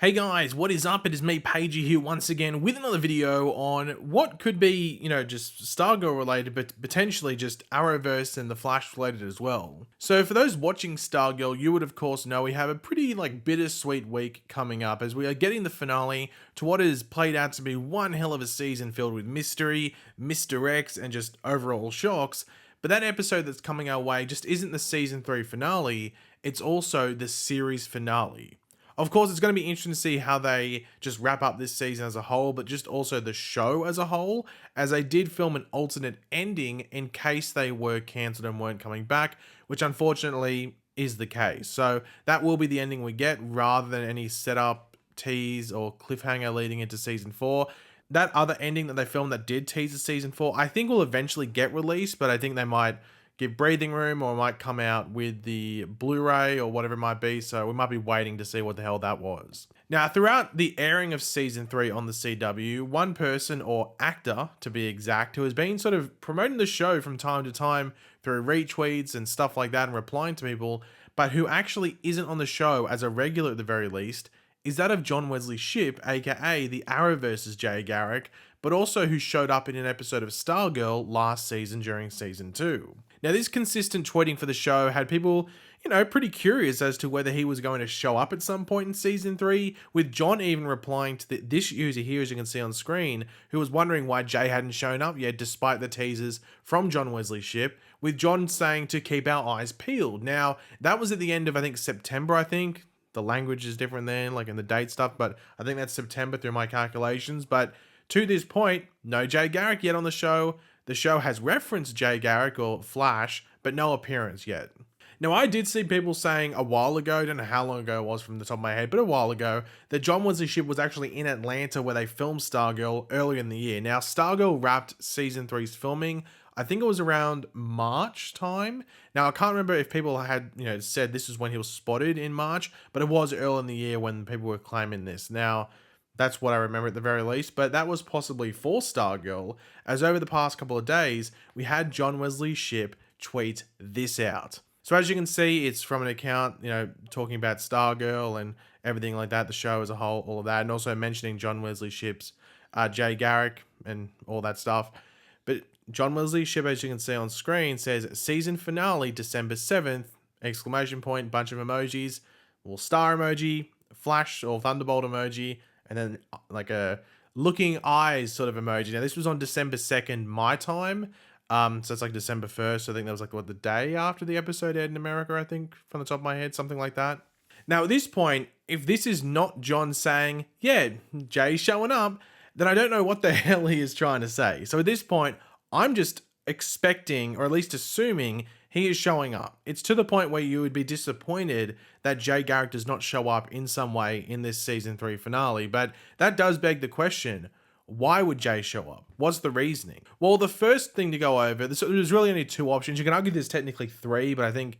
Hey guys, what is up? It is me, Pagey, here once again with another video on what could be, just Stargirl related, but potentially just Arrowverse and the Flash related as well. So for those watching Stargirl, you would of course know we have a pretty bittersweet week coming up as we are getting the finale to what is played out to be one hell of a season filled with mystery, misdirects, and just overall shocks. But that episode that's coming our way just isn't the season 3 finale, it's also the series finale. Of course, it's going to be interesting to see how they just wrap up this season as a whole, but just also the show as a whole, as they did film an alternate ending in case they were cancelled and weren't coming back, which unfortunately is the case. So that will be the ending we get rather than any setup, tease, or cliffhanger leading into season 4. That other ending that they filmed that did tease the season 4, I think will eventually get released, but I think they might give breathing room or might come out with the Blu-ray or whatever it might be. So we might be waiting to see what the hell that was. Now, throughout the airing of season 3 on the CW, one person or actor to be exact, who has been sort of promoting the show from time to time through retweets and stuff like that and replying to people, but who actually isn't on the show as a regular at the very least, is that of John Wesley Shipp, aka the Arrowverse's Jay Garrick, but also who showed up in an episode of Stargirl last season during season 2. Now, this consistent tweeting for the show had people, pretty curious as to whether he was going to show up at some point in season 3, with John even replying to this user here, as you can see on screen, who was wondering why Jay hadn't shown up yet despite the teasers from John Wesley Shipp, with John saying to keep our eyes peeled. Now, that was at the end of, I think, September, I think. The language is different then, like in the date stuff, but I think that's September through my calculations. But to this point, no Jay Garrick yet on the show. The show has referenced Jay Garrick or Flash, but no appearance yet. Now, I did see people saying a while ago, I don't know how long ago it was from the top of my head, but a while ago, that John Wesley Shipp was actually in Atlanta where they filmed Stargirl earlier in the year. Now, Stargirl wrapped season 3's filming, I think it was around March time. Now, I can't remember if people had, said this is when he was spotted in March, but it was early in the year when people were claiming this. Now, that's what I remember at the very least, but that was possibly for Stargirl, as over the past couple of days, we had John Wesley Shipp tweet this out. So as you can see, it's from an account, talking about Stargirl and everything like that, the show as a whole, all of that, and also mentioning John Wesley Shipp's Jay Garrick and all that stuff. But John Wesley Shipp, as you can see on screen, says season finale December 7th, exclamation point, bunch of emojis, little star emoji, flash or thunderbolt emoji, and then like a looking eyes sort of emoji. Now, this was on December 2nd, my time. So it's like December 1st. I think that was the day after the episode aired in America, I think, from the top of my head, something like that. Now, at this point, if this is not John saying, yeah, Jay's showing up, then I don't know what the hell he is trying to say. So at this point, I'm just expecting, or at least assuming, he is showing up. It's to the point where you would be disappointed that Jay Garrick does not show up in some way in this season 3 finale. But that does beg the question, why would Jay show up? What's the reasoning? Well, the first thing to go over, there's really only two options. You can argue there's technically three, but I think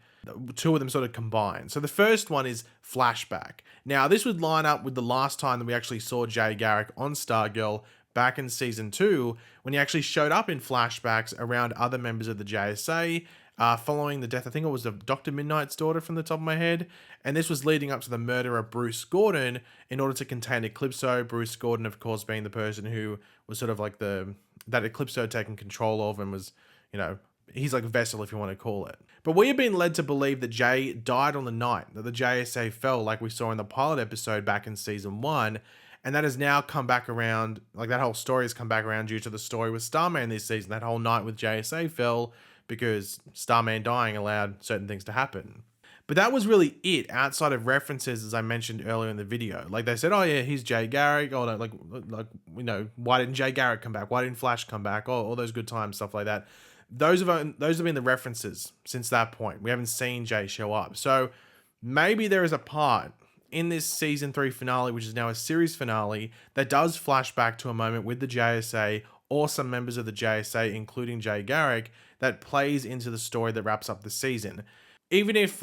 two of them sort of combine. So the first one is flashback. Now, this would line up with the last time that we actually saw Jay Garrick on Stargirl back in season 2, when he actually showed up in flashbacks around other members of the JSA, following the death, I think it was of Dr. Midnight's daughter from the top of my head, and this was leading up to the murder of Bruce Gordon in order to contain Eclipso. Bruce Gordon, of course, being the person who was sort of like that Eclipso had taken control of and was, he's like a vessel, if you want to call it. But we have been led to believe that Jay died on the night that the JSA fell, like we saw in the pilot episode back in season 1, and that has now come back around, like that whole story has come back around due to the story with Starman this season. That whole night with JSA fell because Starman dying allowed certain things to happen. But that was really it, outside of references, as I mentioned earlier in the video. Like they said, oh yeah, he's Jay Garrick. Oh, no, why didn't Jay Garrick come back? Why didn't Flash come back? Oh, all those good times, stuff like that. Those have been the references since that point. We haven't seen Jay show up. So maybe there is a part in this season 3 finale, which is now a series finale, that does flash back to a moment with the JSA or some members of the JSA, including Jay Garrick, that plays into the story that wraps up the season. Even if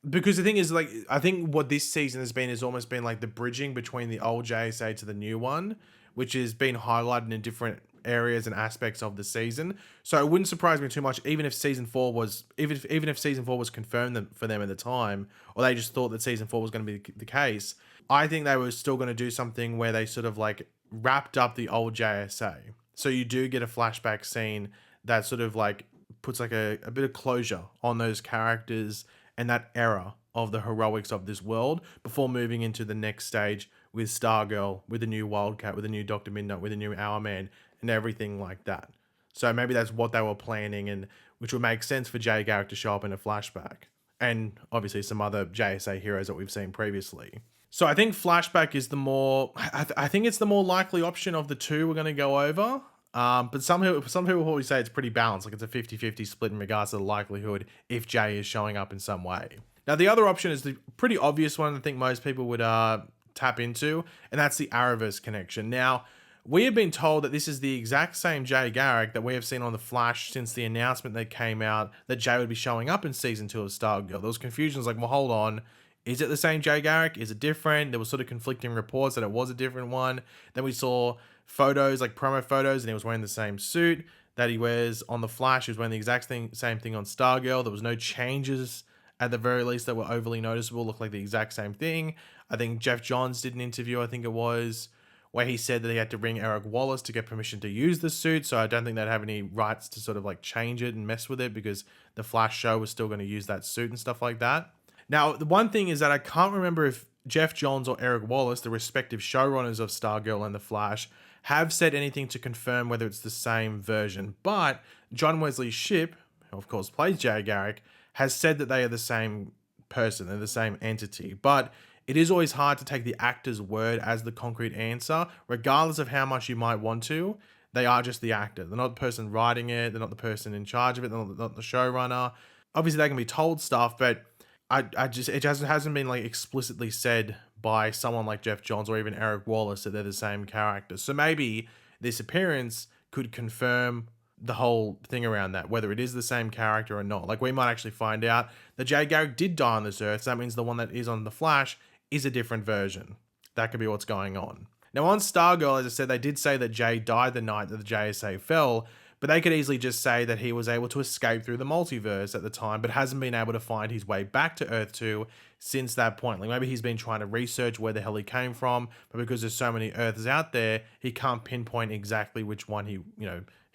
because the thing is, I think what this season has almost been like the bridging between the old JSA to the new one, which has been highlighted in different areas and aspects of the season. So it wouldn't surprise me too much, even if season 4 was even if season 4 was confirmed for them at the time, or they just thought that season 4 was going to be the case. I think they were still going to do something where they sort of like wrapped up the old JSA. So you do get a flashback scene that sort of like puts like a bit of closure on those characters and that era of the heroics of this world before moving into the next stage with Stargirl, with the new Wildcat, with the new Dr. Midnight, with the new Hourman, and everything like that. So maybe that's what they were planning, and which would make sense for Jay Garrick to show up in a flashback. And obviously some other JSA heroes that we've seen previously. So I think flashback is the more, I think it's the more likely option of the two we're going to go over. But some people always say it's pretty balanced, like it's a 50-50 split in regards to the likelihood if Jay is showing up in some way. Now, the other option is the pretty obvious one I think most people would tap into, and that's the Arrowverse connection. Now, we have been told that this is the exact same Jay Garrick that we have seen on The Flash since the announcement that came out that Jay would be showing up in season 2 of Stargirl. There was confusion, like, well, hold on. Is it the same Jay Garrick? Is it different? There was sort of conflicting reports that it was a different one. Then we saw photos, like promo photos, and he was wearing the same suit that he wears on The Flash. He was wearing the exact same thing on Stargirl. There was no changes at the very least that were overly noticeable. Looked like the exact same thing. I think Jeff Johns did an interview, I think it was, where he said that he had to ring Eric Wallace to get permission to use the suit. So I don't think they'd have any rights to sort of like change it and mess with it because the Flash show was still going to use that suit and stuff like that. Now, the one thing is that I can't remember if Jeff Johns or Eric Wallace, the respective showrunners of Stargirl and The Flash, have said anything to confirm whether it's the same version. But John Wesley Shipp, who of course plays Jay Garrick, has said that they are the same person, they're the same entity. But it is always hard to take the actor's word as the concrete answer, regardless of how much you might want to. They are just the actor. They're not the person writing it. They're not the person in charge of it. They're not the showrunner. Obviously, they can be told stuff, but it hasn't been like explicitly said by someone like Jeff Johns or even Eric Wallace that they're the same character. So maybe this appearance could confirm the whole thing around that, whether it is the same character or not. Like, we might actually find out that Jay Garrick did die on this Earth, so that means the one that is on The Flash is a different version. That could be what's going on. Now, on Stargirl, as I said, they did say that Jay died the night that the JSA fell, but they could easily just say that he was able to escape through the multiverse at the time, but hasn't been able to find his way back to Earth 2 since that point. Like, maybe he's been trying to research where the hell he came from, but because there's so many Earths out there, he can't pinpoint exactly which one he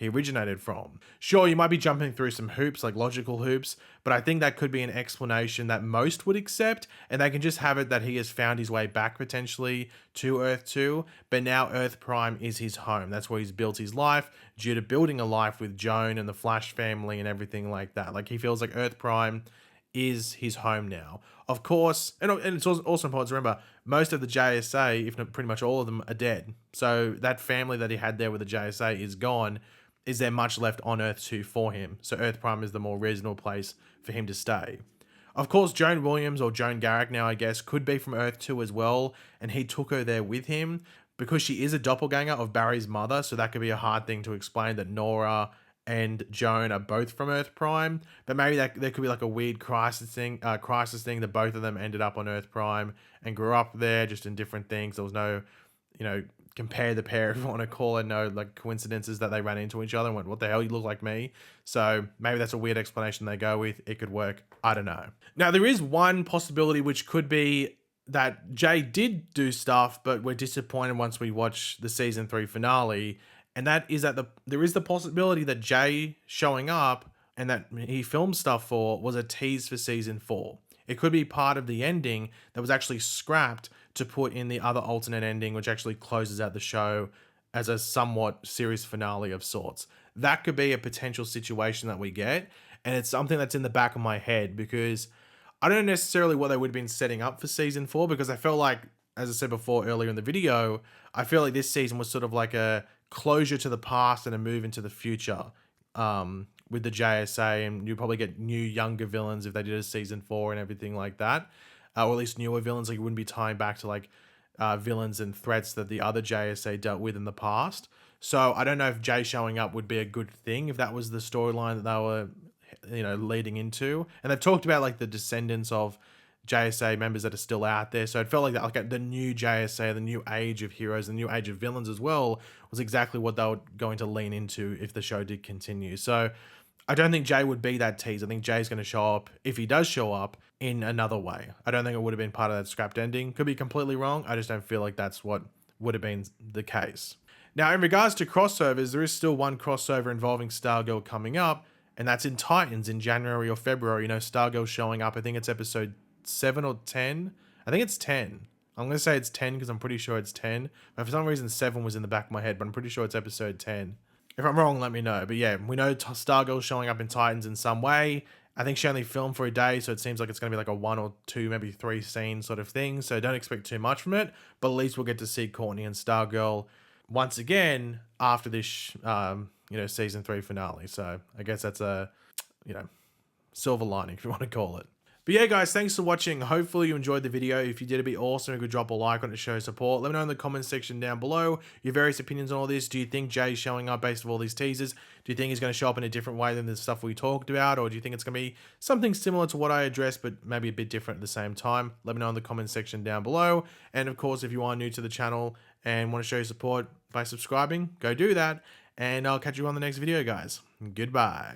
originated from. Sure, you might be jumping through some hoops, like logical hoops, but I think that could be an explanation that most would accept, and they can just have it that he has found his way back potentially to Earth 2, but now Earth Prime is his home. That's where he's built his life, due to building a life with Joan and the Flash family and everything like that. Like, he feels like Earth Prime is his home now. Of course, and it's also important to remember, most of the JSA, if not pretty much all of them, are dead. So that family that he had there with the JSA is gone. Is there much left on Earth 2 for him? So Earth Prime is the more reasonable place for him to stay. Of course, Joan Williams, or Joan Garrick now, I guess, could be from Earth 2 as well, and he took her there with him because she is a doppelganger of Barry's mother, so that could be a hard thing to explain, that Nora and Joan are both from Earth Prime, but maybe there could be like a weird crisis thing that both of them ended up on Earth Prime and grew up there, just in different things. There was no, compare the pair, if you want to call it, no like coincidences that they ran into each other and went, what the hell, you look like me. So maybe that's a weird explanation they go with. It could work. I don't know. Now, there is one possibility, which could be that Jay did do stuff, but we're disappointed once we watch the season 3 finale. And that is that there is the possibility that Jay showing up and that he filmed stuff for was a tease for season 4. It could be part of the ending that was actually scrapped to put in the other alternate ending, which actually closes out the show as a somewhat series finale of sorts. That could be a potential situation that we get, and it's something that's in the back of my head because I don't know necessarily what they would have been setting up for season 4, because I felt like, as I said before earlier in the video, I feel like this season was sort of like a closure to the past and a move into the future with the JSA, and you probably get new younger villains if they did a season 4 and everything like that, or at least newer villains. Like, you wouldn't be tying back to like villains and threats that the other JSA dealt with in the past. So I don't know if Jay showing up would be a good thing if that was the storyline that they were leading into. And they've talked about like the descendants of JSA members that are still out there. So it felt like that, like the new JSA, the new age of heroes, the new age of villains as well, was exactly what they were going to lean into if the show did continue. So I don't think Jay would be that tease. I think Jay's going to show up, if he does show up, in another way. I don't think it would have been part of that scrapped ending. Could be completely wrong. I just don't feel like that's what would have been the case. Now, in regards to crossovers, there is still one crossover involving Stargirl coming up, and that's in Titans in January or February. You know, Stargirl showing up. I think it's episode 7 or 10. I think it's 10. I'm going to say it's 10 because I'm pretty sure it's 10. But for some reason, 7 was in the back of my head, but I'm pretty sure it's episode 10. If I'm wrong, let me know. But yeah, we know Stargirl's showing up in Titans in some way. I think she only filmed for a day, so it seems like it's going to be like a 1 or 2, maybe 3 scene sort of thing. So don't expect too much from it. But at least we'll get to see Courtney and Stargirl once again after this, season 3 finale. So I guess that's a, silver lining, if you want to call it. But yeah, guys, thanks for watching. Hopefully you enjoyed the video. If you did, it'd be awesome. You could drop a like on it to show support. Let me know in the comments section down below your various opinions on all this. Do you think Jay's showing up based on all these teasers? Do you think he's going to show up in a different way than the stuff we talked about? Or do you think it's going to be something similar to what I addressed, but maybe a bit different at the same time? Let me know in the comments section down below. And of course, if you are new to the channel and want to show your support by subscribing, go do that. And I'll catch you on the next video, guys. Goodbye.